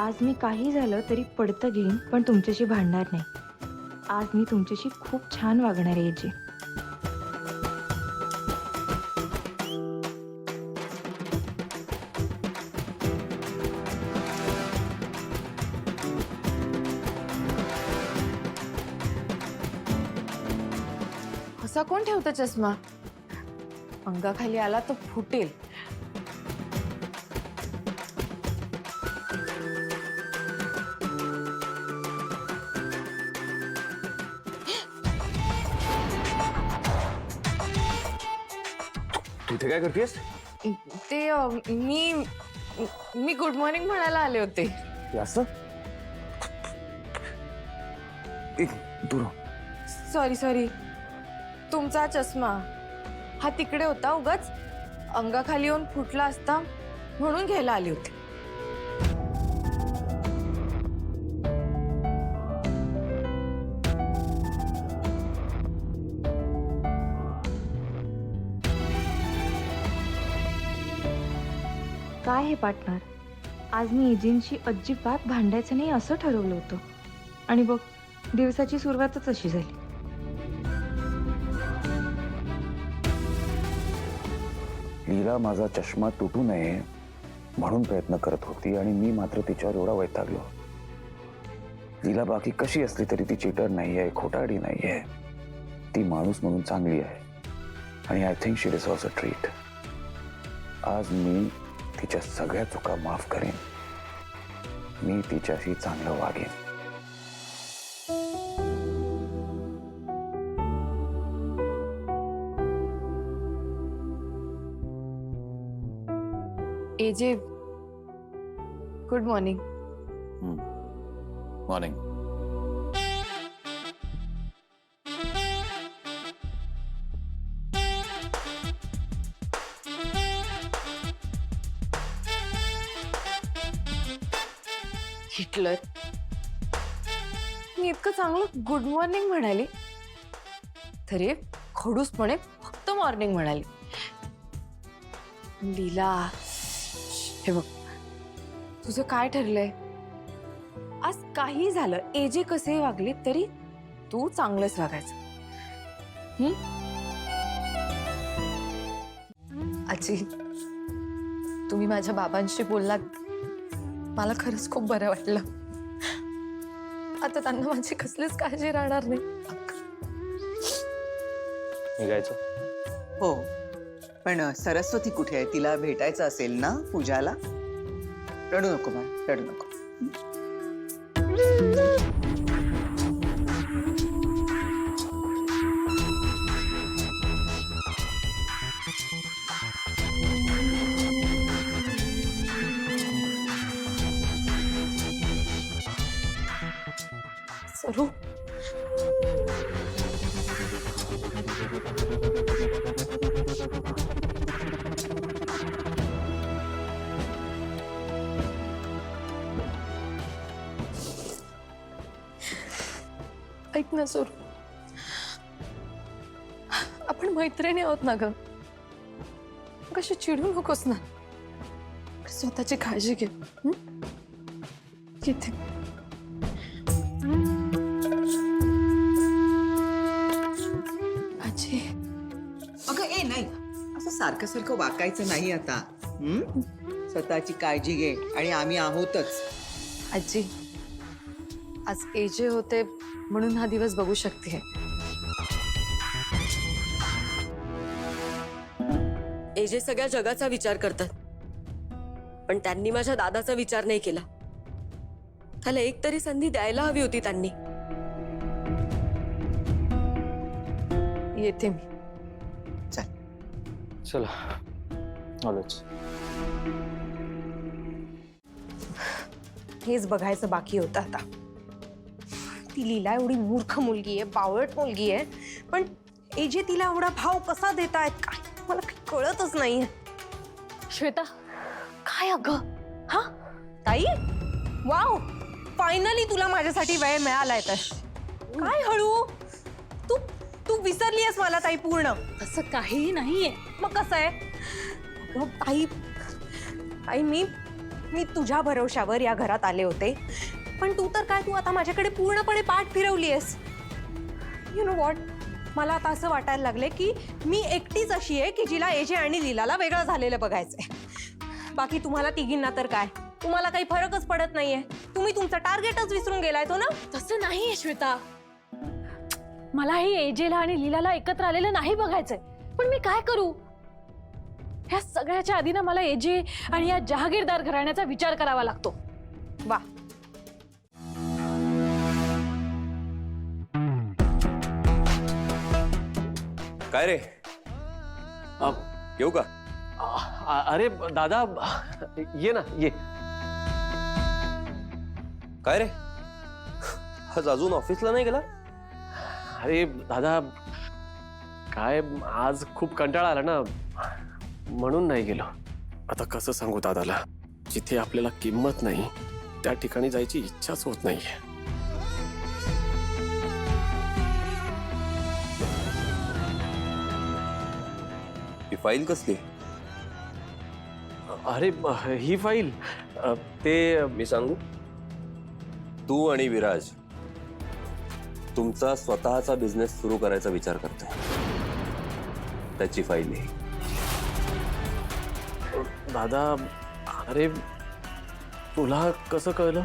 आज मी काही झालं तरी पडतं घेईन, पण तुमच्याशी भांडणार नाही. आज मी तुमच्याशी खूप छान वागणार आहे एजे. असा कोण ठेवतं चष्मा? अंगाखाली आला तर फुटेल. तू इथे काय करतेस? ते मी गुड मॉर्निंग म्हणायला आले होते. हे असं एक दूर हो. सॉरी तुमचा चष्मा हा तिकडे होता, उगाच अंगाखाली येऊन फुटला असता म्हणून घ्यायला आली होती. काय हे पार्टनर, आज मी एजेंशी अजिबात भांडायचं नाही असं ठरवलं होतं, आणि बघ दिवसाची सुरुवातच अशी झाली. लीला माझा चष्मा तुटू नये म्हणून प्रयत्न करत होती आणि मी मात्र तिच्यावर एवढा वैतागलो. लीला बाकी कशी असली तरी ती चीटर नाहीये, खोटारडी नाहीये. ती माणूस म्हणून चांगली आहे आणि I think she deserves a treat. आज मी तिच्या सगळ्या चुका माफ करेन. मी तिच्याशी चांगलं वागेन. AJ, good morning. Morning. Hitler, मी इतकं चांगलं गुड मॉर्निंग म्हणाली तरी खडूसपणे फक्त मॉर्निंग म्हणाली. लीला, हे बघ, तुझं काय ठरलंय? आज काही झालं, एजे कसे वागले तरी तू चांगलंच वागायचं. आजी, तुम्ही माझ्या बाबांशी बोललात, मला खरंच खूप बरं वाटलं. आता त्यांना माझी कसलीच काळजी राहणार नाही. निघायचं? हो, पण सरस्वती कुठे आहे? तिला भेटायचं असेल ना पूजाला. रडू नको बाळ, रडू नको. सरू, ऐक ना सरू, आपण मैत्रिणी आहोत ना ग. कशी चिडू नकोस ना. स्वतःची काळजी घे. किती आजी, अगं ए नाही, असं सारखं सारखं वाकायचं नाही आता. स्वतःची काळजी घे आणि आम्ही आहोतच. आजी, आज एजे होते म्हणून हा दिवस बघू शकते. एजे सगळ्या जगाचा विचार करतात, पण त्यांनी माझ्या दादाचा विचार नाही केला. त्याला एक तरी संधी द्यायला हवी होती त्यांनी. येते मी. चला, आलोच. हेच बघायचं बाकी होतं आता. ती लीला एवढी मूर्ख मुलगी आहे, बावळट मुलगी आहे, पण एजे तिला एवढा भाव कसा देतायत काय मला काही कळतच नाहीये. श्वेता, काय अगं? हा ताई, वाव, फायनली तुला माझ्यासाठी वेळ मिळालाय. तर काय हळू, तू तू विसरली आहेस मला ताई पूर्ण. असं काहीही नाहीये. मग कसं आहे? अगं ताई, ताई मी मी तुझ्या भरोशावर या घरात आले होते, पण तू तर काय, तू आता माझ्याकडे पूर्णपणे पाठ फिरवली आहेस. यु नो वॉट, मला आता असं वाटायला लागले की मी एकटीच अशी आहे की जिला एजे आणि लीलाला वेगळं झालेलं बघायचंय. बाकी तुम्हाला तिघींना तर काय, तुम्हाला काही फरकच पडत नाहीये. तुम्ही तुमचं टार्गेटच विसरून गेलाय तो ना. तसं नाहीये श्वेता, मला ही एजेला आणि लीलाला एकत्र आलेलं नाही बघायचंय. पण मी काय करू? ह्या सगळ्याच्या आधी ना मला एजे आणि या जहागीरदार घराण्याचा विचार करावा लागतो. वा, काय रे येऊ का? अरे दादा, ये ना ये. काय रे आज अजून ऑफिसला नाही गेला? अरे दादा, काय आज खूप कंटाळा आला ना, म्हणून नाही गेलो. आता कसं सांगू दादाला, जिथे आपल्याला किंमत नाही त्या ठिकाणी जायची इच्छाच होत नाहीये. ही फाईल कसली? अरे ही फाईल ते मी सांगू, तू आणि विराज तुमचा स्वतःचा बिझनेस सुरू करायचा विचार करतोय, त्याची फाईल आहे. दादा, अरे तुला कसं कळलं?